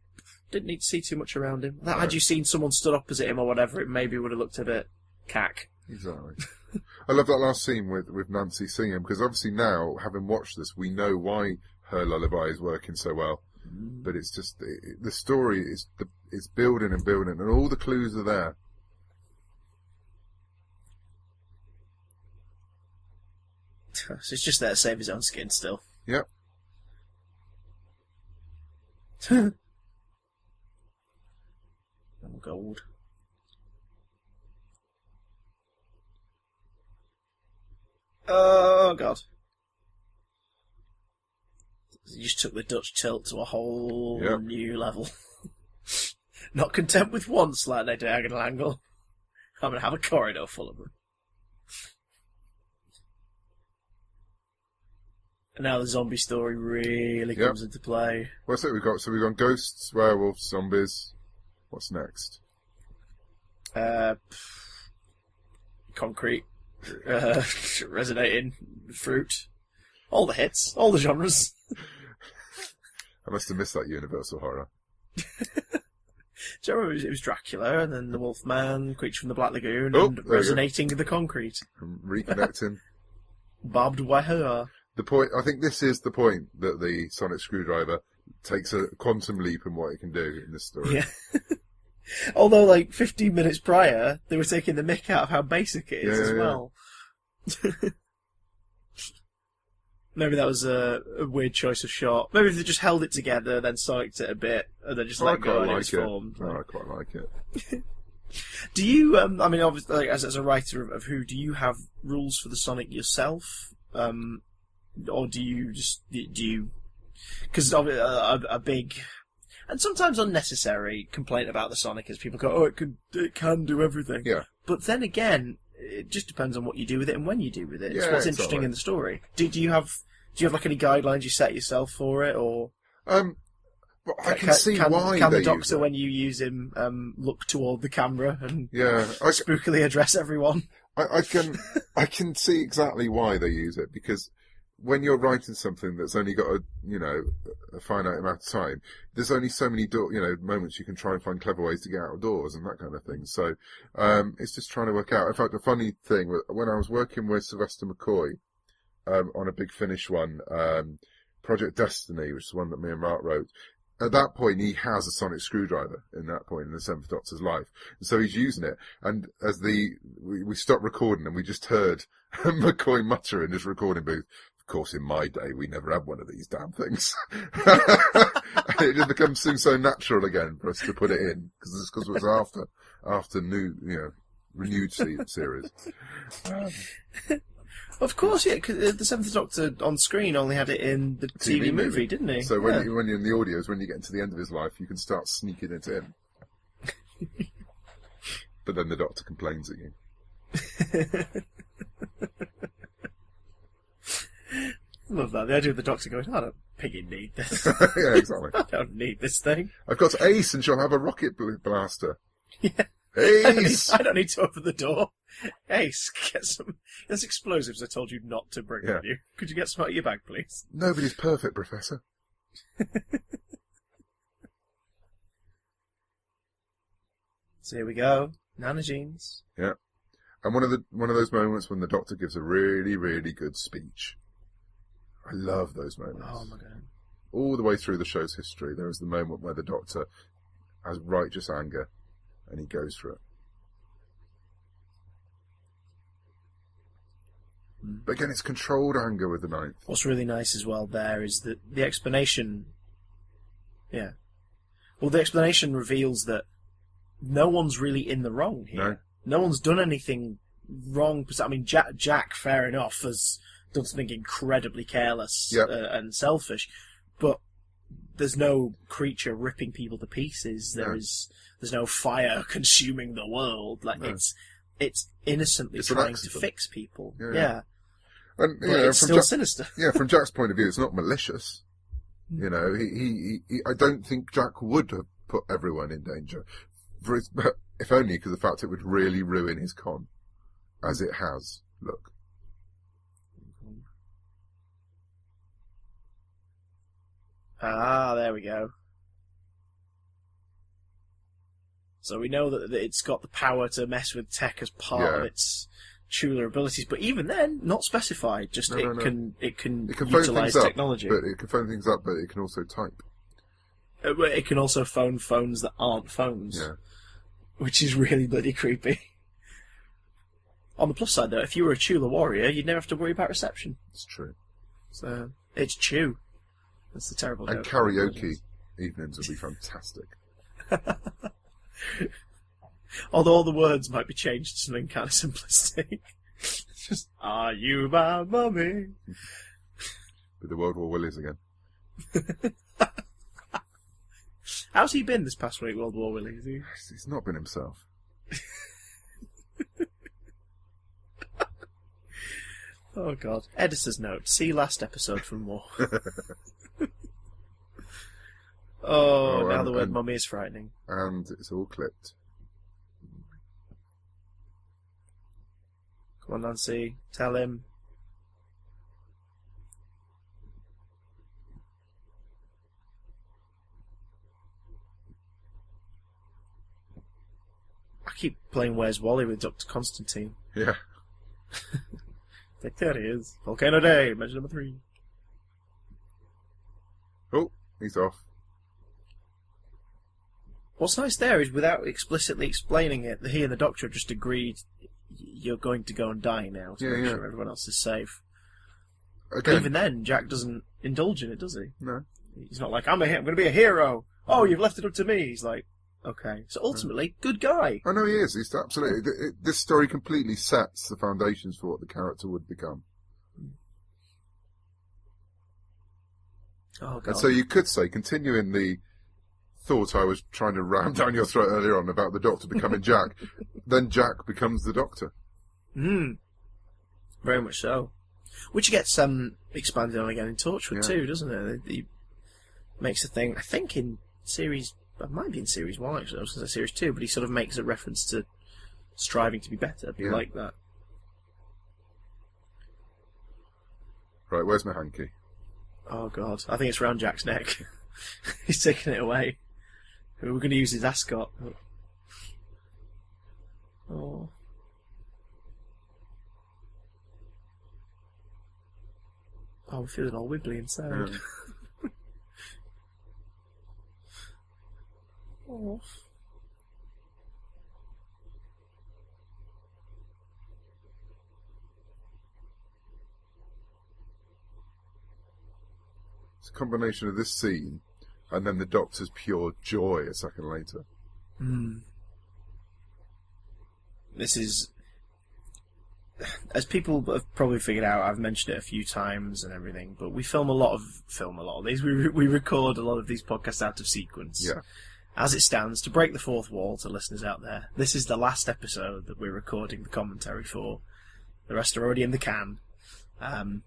didn't need to see too much around him. Had you seen someone stood opposite him or whatever, it maybe would have looked a bit cack. Exactly. I love that last scene with Nancy singing, because obviously now, having watched this, we know why her lullaby is working so well. But it's just, the story is building and building, and all the clues are there. So it's just there to save his own skin still. Yep. Oh, gold. Oh, God. You just took the Dutch tilt to a whole new level. Not content with one slightly diagonal angle. I'm going to have a corridor full of them. And now the zombie story really comes into play. What's it we've got? So we've got ghosts, werewolves, zombies. What's next? Concrete. resonating, fruit, all the hits, all the genres. I must have missed that Universal horror. Do you remember it was Dracula, and then the Wolfman, Creature from the Black Lagoon, Oh, and there you Resonating the Concrete. I'm reconnecting. Barbed wire. The point, I think this is the point that the sonic screwdriver takes a quantum leap in what it can do in this story. Yeah. Although, like, 15 minutes prior, they were taking the mick out of how basic it is as well. Maybe that was a weird choice of shot. Maybe if they just held it together, then soniced it a bit, and then just let go and it was formed. Oh, I quite like it. Do you, I mean, obviously, like, as a writer of Who, do you have rules for the Sonic yourself? Or do you just, because a big, and sometimes unnecessary complaint about the Sonic is people go, oh, it can do everything. Yeah. But then again, it just depends on what you do with it and when you do with it. It's Yeah, what's interesting in the story. Do you have like any guidelines you set yourself for it, or? But I can see why can they the Doctor, use it. when you use him, look toward the camera and I spookily address everyone? I can see exactly why they use it, because when you're writing something that's only got a finite amount of time, there's only so many moments you can try and find clever ways to get outdoors and that kind of thing. So it's just trying to work out. In fact, a funny thing, when I was working with Sylvester McCoy on a Big Finish one, Project Destiny, which is one that me and Mark wrote. At that point, he has a sonic screwdriver in that point in the Seventh Doctor's life. And so he's using it. And as we stopped recording and we just heard McCoy mutter in his recording booth, of course, in my day, we never had one of these damn things. It just becomes so natural again for us to put it in, because it was after new, renewed series. Of course, yeah, because the Seventh Doctor on screen only had it in the TV movie, didn't he? So when you're in the audios, when you get to the end of his life, you can start sneaking it in. But then the Doctor complains at you. Love that. The idea of the Doctor going, I don't piggy need this. Yeah, exactly. I don't need this thing. I've got Ace and she'll have a rocket blaster. Yeah. Ace! I don't need to open the door. Ace, get some... There's explosives I told you not to bring with you. Could you get some out of your bag, please? Nobody's perfect, Professor. So here we go. Nanogenes. Yeah. And one of those moments when the Doctor gives a really, really good speech. I love those moments. Oh my god. All the way through the show's history, there is the moment where the Doctor has righteous anger and he goes for it. But again, it's controlled anger with the Ninth. What's really nice as well there is that the explanation... Yeah. Well, the explanation reveals that no one's really in the wrong here. No one's done anything wrong. I mean, Jack, fair enough, has done something incredibly careless and selfish, but there's no creature ripping people to pieces. There's no fire consuming the world. Like it's innocently trying to fix people. Yeah. And but it's still sinister. Yeah, from Jack's point of view, it's not malicious. You know, he I don't think Jack would have put everyone in danger, if only because of the fact it would really ruin his con, as it has. Look. Ah, there we go. So we know that it's got the power to mess with tech as part of its Chula abilities, but even then, not specified. Just it can utilize technology. But it can phone things up, but it can also type. It can also phone phones that aren't phones, which is really bloody creepy. On the plus side, though, if you were a Chula warrior, you'd never have to worry about reception. It's true. So it's Chew. That's the terrible joke. And karaoke evenings would be fantastic. Although all the words might be changed to something kind of simplistic. It's just, are you my mummy? With the World War Willies again. How's he been this past week, World War Willie? He's not been himself. Oh, God. Editor's note. See last episode for more. Now the word mummy is frightening. And it's all clipped. Come on, Nancy, tell him. I keep playing Where's Wally with Dr. Constantine. Yeah. Like, there he is. Volcano Day, measure number 3. Oh, he's off. What's nice there is, without explicitly explaining it, he and the Doctor have just agreed you're going to go and die now to make sure everyone else is safe. Again, But even then, Jack doesn't indulge in it, does he? No. He's not like, I'm going to be a hero. Oh, you've left it up to me. He's like, okay. So ultimately, good guy. I know he is. He's absolutely. This story completely sets the foundations for what the character would become. Oh, God. And so you could say, continuing the thought I was trying to ram down your throat earlier on about the Doctor becoming Jack, then Jack becomes the Doctor. Very much so. Which gets expanded on again in Torchwood too, doesn't it? He makes a thing, I think in series, it might be in series 1 actually, I was going to say series 2, but he sort of makes a reference to striving to be better, be like that. Right, where's my hanky? Oh God, I think it's round Jack's neck. He's taking it away. We're going to use his ascot. Oh. Oh, I'm feeling all wibbly inside. Oh. It's a combination of this scene and then the Doctor's pure joy a second later. This is, as people have probably figured out, I've mentioned it a few times and everything, but we film a lot of these. We record a lot of these podcasts out of sequence. Yeah. As it stands, to break the fourth wall to listeners out there, this is the last episode that we're recording the commentary for. The rest are already in the can.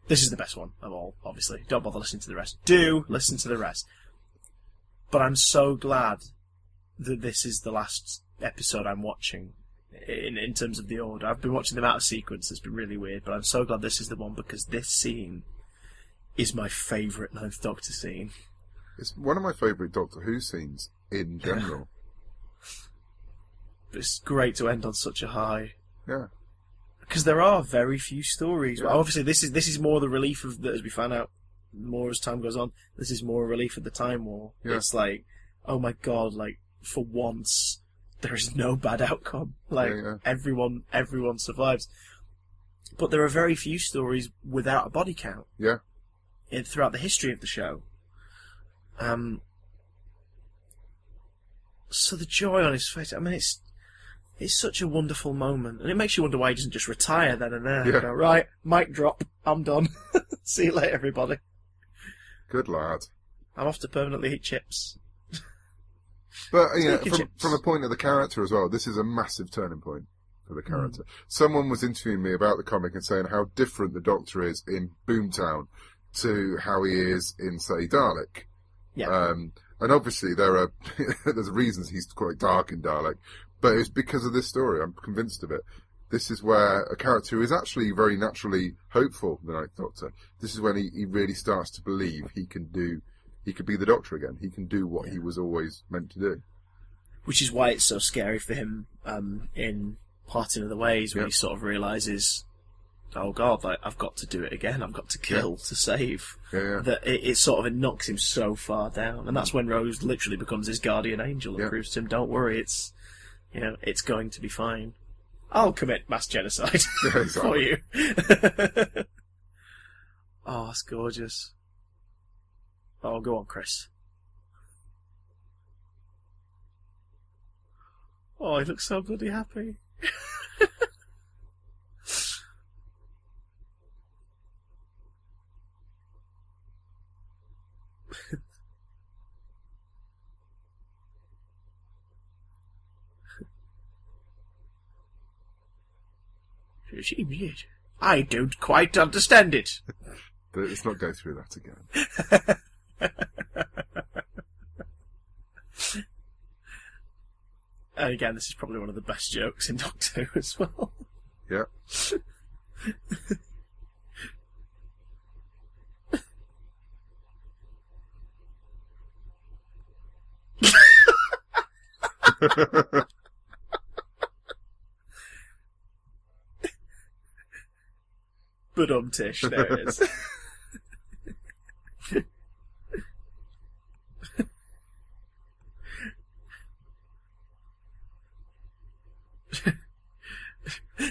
This is the best one of all, obviously. Don't bother listening to the rest. Do listen to the rest. But I'm so glad that this is the last episode I'm watching in terms of the order. I've been watching them out of sequence. It's been really weird, but I'm so glad this is the one because this scene is my favourite Ninth Doctor scene. It's one of my favourite Doctor Who scenes in general. It's great to end on such a high. Yeah. Because there are very few stories. Well, obviously, this is more the relief of as we find out more as time goes on. This is more a relief of the Time War. Yeah. It's like, oh my God! Like for once, there is no bad outcome. Like everyone survives. But there are very few stories without a body count. Yeah. Throughout the history of the show. So the joy on his face. I mean, it's such a wonderful moment, and it makes you wonder why he doesn't just retire then and there. Yeah. Go, right, mic drop. I'm done. See you later, everybody. Good lad. I'm off to permanently eat chips. But from a point of the character as well, this is a massive turning point for the character. Someone was interviewing me about the comic and saying how different the Doctor is in Boomtown to how he is in, say, Dalek. Yeah. And obviously there's reasons he's quite dark in Dalek, but it's because of this story. I'm convinced of it. This is where a character who is actually very naturally hopeful, the Ninth Doctor, this is when he really starts to believe he could be the Doctor again. He can do what he was always meant to do. Which is why it's so scary for him in Parting of the Ways, when he sort of realises, oh God, like, I've got to do it again. I've got to kill to save. That it sort of knocks him so far down, and that's when Rose literally becomes his guardian angel and proves to him, don't worry, it's going to be fine. I'll commit mass genocide for you. Oh, it's gorgeous. Oh, go on, Chris. Oh, he looks so bloody happy. I don't quite understand it. Let's not go through that again. And again, this is probably one of the best jokes in Doctor Who as well. Yeah. Tish, there it is.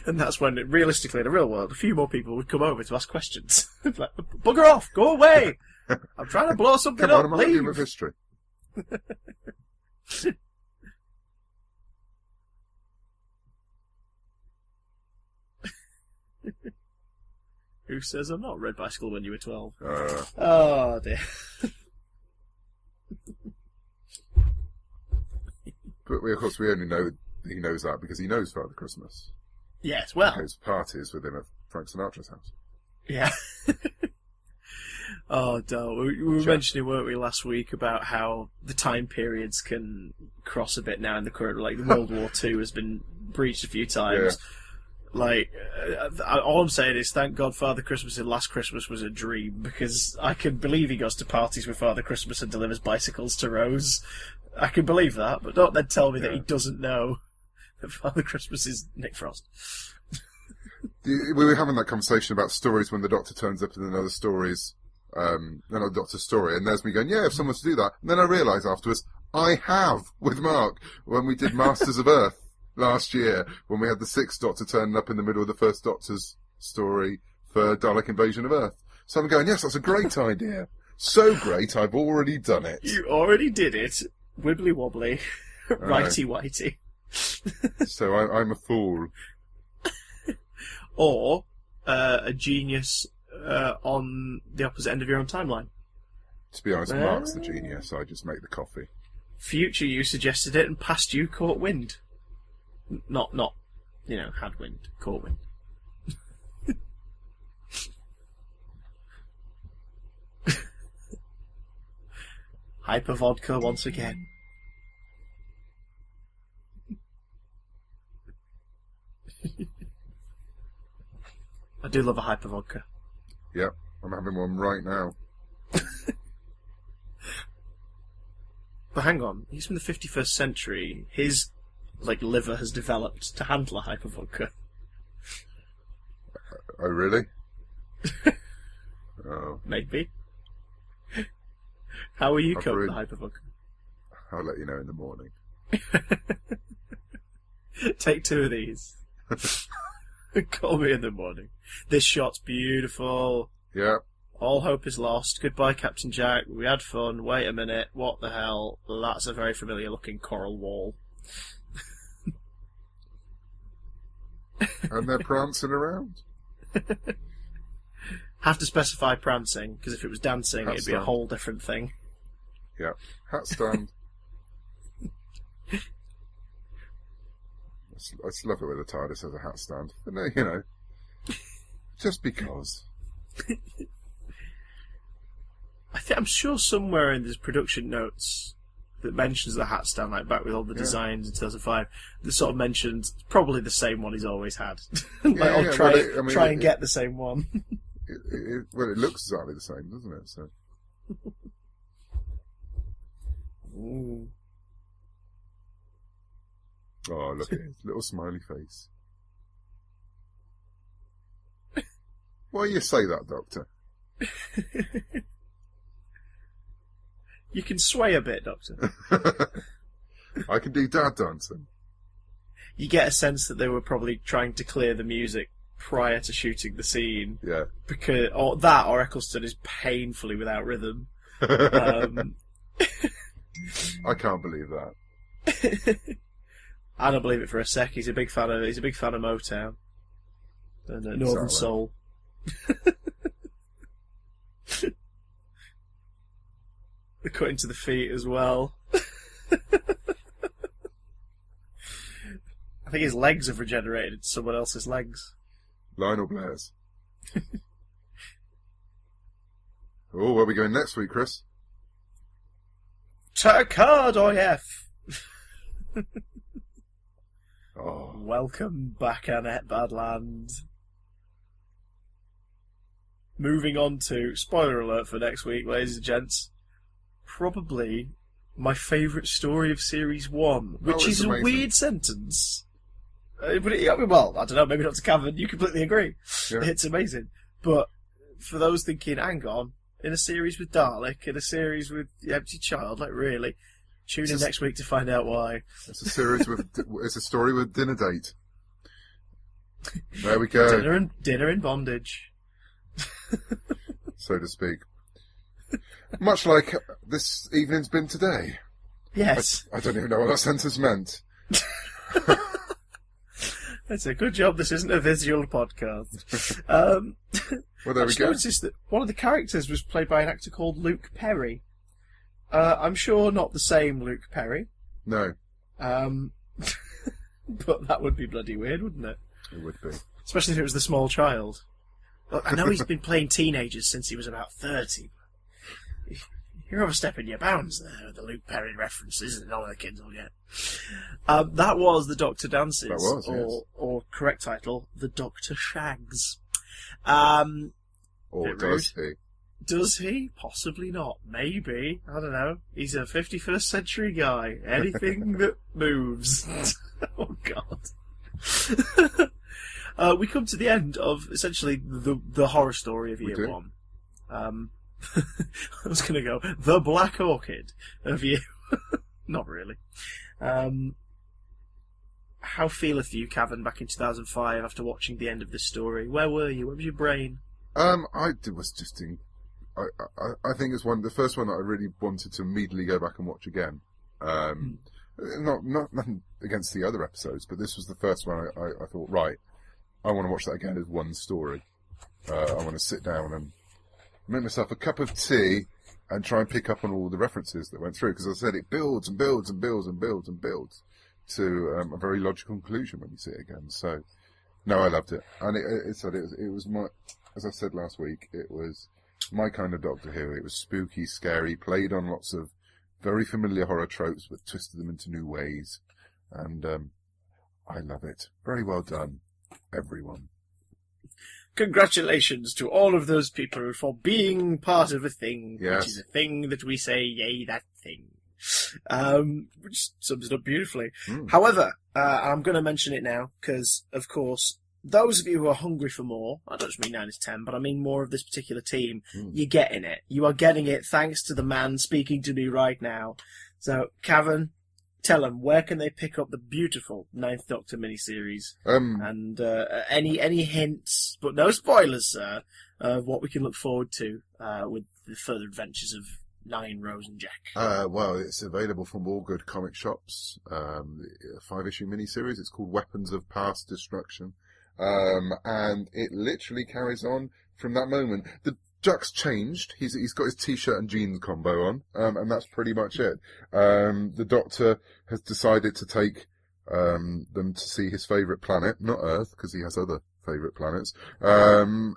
And that's when, realistically, in the real world, a few more people would come over to ask questions. Like, bugger off, go away! I'm trying to blow something Come on, up, I'm leave! with history. Who says I'm not Red Bicycle when you were 12? Uh, Oh, dear. But of course, we only know he knows that because he knows Father Christmas. Yes, well. He goes to parties with him at Frank Sinatra's house. Yeah. Oh, no. We were mentioning, weren't we, last week about how the time periods can cross a bit now in the current, like, World War II has been breached a few times. Yeah. Like, all I'm saying is, thank God Father Christmas in Last Christmas was a dream, because I can believe he goes to parties with Father Christmas and delivers bicycles to Rose. I can believe that, but don't then tell me that he doesn't know that Father Christmas is Nick Frost. We were having that conversation about stories when the Doctor turns up in another story's, another Doctor's story, and there's me going, yeah, if someone's to do that. And then I realise afterwards, I have, with Mark, when we did Masters of Earth last year, when we had the Sixth Doctor turning up in the middle of the First Doctor's story for Dalek Invasion of Earth. So I'm going, yes, that's a great idea. So great, I've already done it. You already did it. Wibbly wobbly. Righty whitey. So I'm a fool. Or a genius on the opposite end of your own timeline. To be honest, Mark's the genius. I just make the coffee. Future you suggested it, and past you caught wind. Not, had wind. Caught wind. Hyper vodka once again. I do love a hyper vodka. Yep, I'm having one right now. But hang on, he's from the 51st century. His, liver has developed to handle a hyper vodka. Oh, really? Oh. Maybe. How will you cope with the hyper vodka? I'll let you know in the morning. Take 2 of these. Call me in the morning. This shot's beautiful. Yeah. All hope is lost. Goodbye, Captain Jack. We had fun. Wait a minute. What the hell? That's a very familiar looking coral wall. And they're prancing around. Have to specify prancing, because if it was dancing, it'd be a whole different thing. Yeah. Hat stand. I just love it when the TARDIS has a hat stand. But no, just because. I'm sure somewhere in his production notes that mentions the hat stand, back with all the designs in 2005, that sort of mentions probably the same one he's always had. Try and get the same one. It looks exactly the same, doesn't it? So. Ooh. Oh, look at his little smiley face. Why you say that, Doctor? You can sway a bit, Doctor. I can do dad dancing. You get a sense that they were probably trying to clear the music prior to shooting the scene. Yeah. Because or Eccleston is painfully without rhythm. I can't believe that. I don't believe it for a sec. He's a big fan of Motown and Northern Soul. The cut into the feet as well. I think his legs have regenerated into someone else's legs. Lionel Blair's. Oh, where are we going next week, Chris? Tarkardoyev! Oh. Welcome back, Annette Badland. moving on to, spoiler alert for next week, ladies and gents, probably my favourite story of Series 1, which is amazing. a weird sentence. But I mean, well, I don't know, maybe not to Cavan, you completely agree. Yeah. It's amazing. But for those thinking, hang on, in a series with Dalek, in a series with The Empty Child, like really, tune in next week to find out why. It's a series with, it's a story with dinner date. There we go. Dinner in bondage. So to speak. Much like this evening's been today. Yes. I don't even know what that sentence meant. That's a good job this isn't a visual podcast. Well, there we go. I noticed that one of the characters was played by an actor called Luke Perry. I'm sure not the same Luke Perry. No. But that would be bloody weird, wouldn't it? It would be. Especially if it was the small child. Well, I know he's been playing teenagers since he was about 30. You're overstepping your bounds there with the Luke Perry references that none of the kids will get. That was The Doctor Dances. That was, yes. Or correct title, The Doctor Shags. Or does he? Does he? Possibly not. Maybe. I don't know. He's a 51st century guy. Anything that moves. Oh, God. We come to the end of, essentially, the horror story of Year 1. I was going to go, The Black Orchid of Year... Not really. How feeleth you, Cavan, back in 2005 after watching the end of this story? Where were you? Where was your brain? I was just in... I think it's the first one that I really wanted to immediately go back and watch again. Not nothing against the other episodes, but this was the first one I thought, right, I want to watch that again as one story. I want to sit down and make myself a cup of tea and try and pick up on all the references that went through, because as I said, it builds and builds and builds and builds and builds to a very logical conclusion when you see it again. So, no, I loved it, and it was my, as I said last week, it was my kind of Doctor Who. It was spooky, scary, played on lots of very familiar horror tropes, but twisted them into new ways, and I love it. Very well done, everyone. Congratulations to all of those people for being part of a thing, yes. Which is a thing that we say, yay, that thing. Which sums it up beautifully. However, I'm going to mention it now, because, of course, those of you who are hungry for more, I don't just mean 9 is 10, but I mean more of this particular team, you're getting it. You are getting it thanks to the man speaking to me right now. So, Cavan, tell them, where can they pick up the beautiful Ninth Doctor miniseries? And any hints, but no spoilers, sir, of what we can look forward to with the further adventures of Nine, Rose and Jack? Well, it's available from all good comic shops. A 5-issue miniseries. It's called Weapons of Past Destruction. And it literally carries on from that moment. The Jack's changed. He's got his t-shirt and jeans combo on, and that's pretty much it. The Doctor has decided to take them to see his favourite planet, not Earth, because he has other favourite planets, and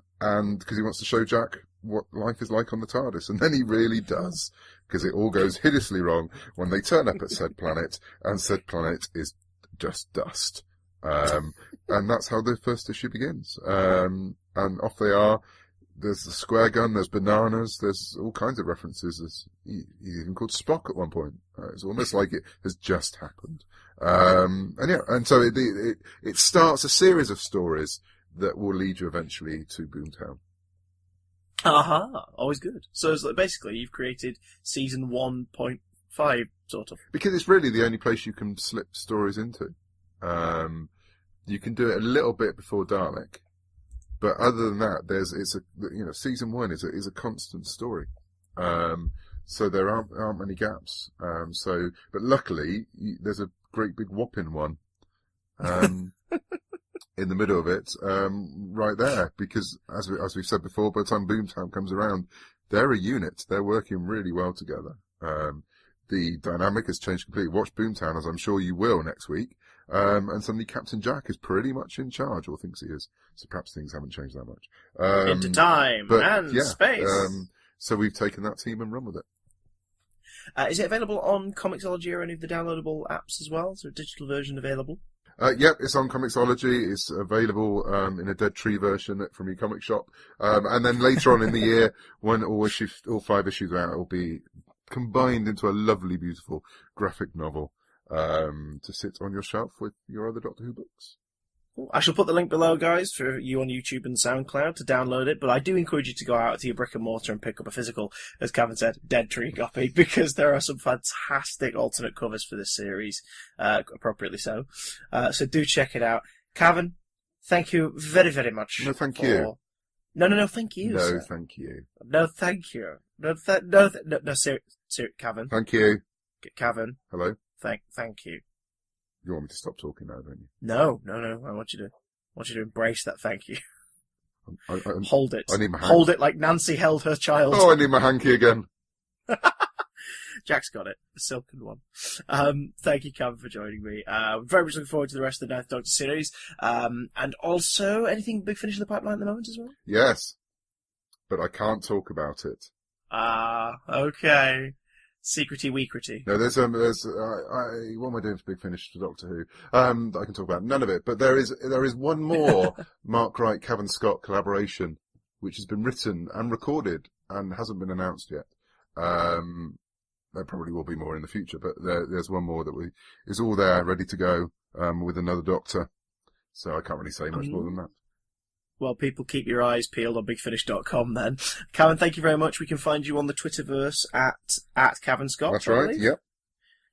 because he wants to show Jack what life is like on the TARDIS, and then he really does, because it all goes hideously wrong when they turn up at said planet, and said planet is just dust. And that's how the first issue begins. And off they are. There's the square gun, there's bananas, there's all kinds of references. He's even called Spock at one point. It's almost like it has just happened. And so it starts a series of stories that will lead you eventually to Boomtown. Aha, always good. So it's like basically you've created season 1.5, sort of. Because it's really the only place you can slip stories into. You can do it a little bit before Dalek, but other than that, season 1 is a constant story. So there aren't many gaps. But luckily there's a great big whopping one, in the middle of it, right there, because as we've said before, by the time Boomtown comes around, they're a unit. They're working really well together. The dynamic has changed completely. Watch Boomtown, as I'm sure you will next week. And suddenly Captain Jack is pretty much in charge, or thinks he is. So perhaps things haven't changed that much. Into time and space. So we've taken that team and run with it. Is it available on Comixology or any of the downloadable apps as well? Is there a digital version available? Yep, it's on Comixology. It's available in a Dead Tree version from your comic shop. And then later on in the year, when all 5 issues are out, it'll be combined into a lovely, beautiful graphic novel to sit on your shelf with your other Doctor Who books. I shall put the link below, guys, for you on YouTube and SoundCloud to download it, but I do encourage you to go out to your brick and mortar and pick up a physical, as Cavan said, Dead Tree copy, because there are some fantastic alternate covers for this series, appropriately so. So do check it out. Cavan, thank you very, very much. No, thank you. No, thank you, No, sir. thank you. No, thank you. No, seriously, Cavan. Thank you. Cavan. Hello? Thank you. You want me to stop talking now, don't you? No. I want you to embrace that thank you. I Hold it. I need my hanky. Hold it like Nancy held her child. Oh, I need my hanky again. Jack's got it. The silken one. Thank you, Cavan, for joining me. Very much looking forward to the rest of the Ninth Doctor series. And also, anything big finish in the pipeline at the moment as well? Yes. But I can't talk about it. Okay. Secrety weekrety. No, what am I doing for Big Finish for Doctor Who? That I can talk about none of it, but there is one more Mark Wright, Cavan Scott collaboration, which has been written and recorded and hasn't been announced yet. There probably will be more in the future, but there's one more that is all there, ready to go, with another Doctor. So I can't really say much more than that. Well, people, keep your eyes peeled on bigfinish.com then. Cavan, thank you very much. We can find you on the Twitterverse at Cavan Scott. That's right, yep.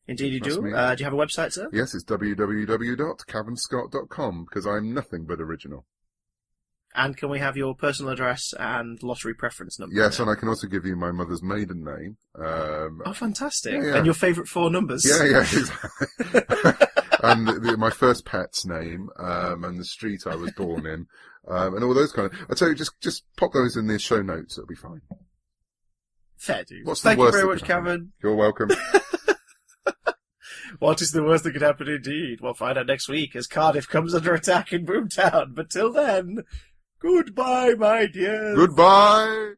Indeed you That's do. me. Do you have a website, sir? Yes, it's www.cavanscott.com, because I'm nothing but original. And can we have your personal address and lottery preference number? Yes, and I can also give you my mother's maiden name. Oh, fantastic. Yeah. And your favourite 4 numbers? Yeah, exactly. And my first pet's name, and the street I was born in, and all those kind of... I tell you, just pop those in the show notes, it'll be fine. Fair dues. What's the Thank you worst very that much, could happen? Cavan. You're welcome. What is the worst that could happen indeed? We'll find out next week as Cardiff comes under attack in Boomtown. But till then, goodbye, my dears. Goodbye!